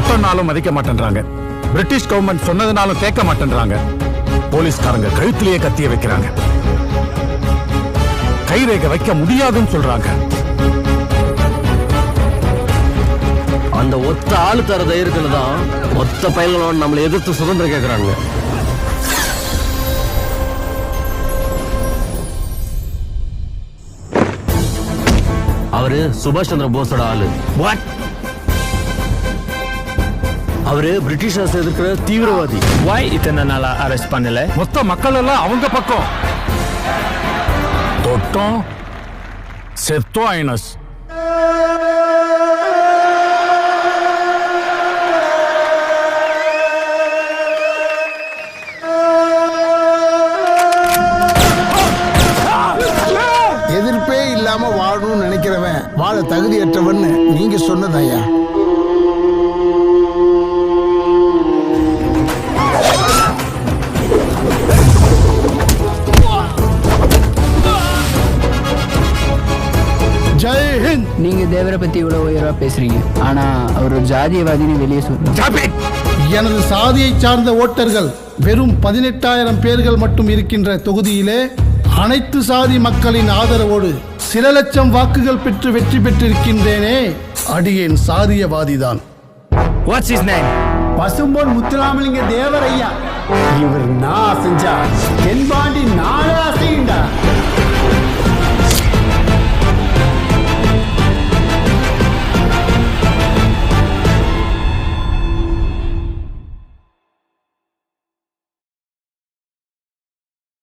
சட்டம்னாலும் மதிக்க மாட்டேன்றாங்க. British government சொன்னதுனாலும் கேட்க மாட்டேன்றாங்க. போலீஸ்காரங்க கழுத்திலேயே கத்திய வைக்கிறாங்க. கைரேகை வைக்க முடியாதுன்னு சொல்றாங்க. அந்த ஒத்த ஆளு தர தைரியத்துல தான் மொத்த பயல்களோட நம்மளை எதிர்த்து சுதந்திரம் கேட்கறாங்க. அவரு சுபாஷ் சந்திர போஸோட ஆளு. அவரு பிரிட்டிஷ் அரசு எதிர்க்கிற தீவிரவாதி. Why இத்தனை நாளா அரெஸ்ட் பண்ணல? மொத்த மக்கள் எல்லாம் அவங்க பக்கம். தொட்டோம் செத்தோ ஐனஸ். எதிர்ப்பே இல்லாம வாழணும்னு நினைக்கிறவன் வாழ தகுதியற்றவன் நீங்க சொன்னதையா? ஜெய்ஹிந்த். நீங்க தேவரை பத்தி இவ்வளவு உயர்வா பேசுறீங்க, ஆனா அவர் ஒரு ஜாதியவாதின்னு வெளியே சொல்றீங்க. எனது சாதியை சார்ந்த ஓட்டர்கள் வெறும் 18,000 பேர்கள் மட்டும் இருக்கின்ற தொகுதியிலே அனைத்து சாதி மக்களின் ஆதரவோடு சில லட்சம் வாக்குகள் பெற்று வெற்றி பெற்றிருக்கின்றேனே, அடியேன் சாதியவாதிதான். What's his name? Pasumpon Muthuramalinga Thevar ஐயா. இவர் நான் செஞ்சா தென்பாண்டி நாளே அசையுண்டா.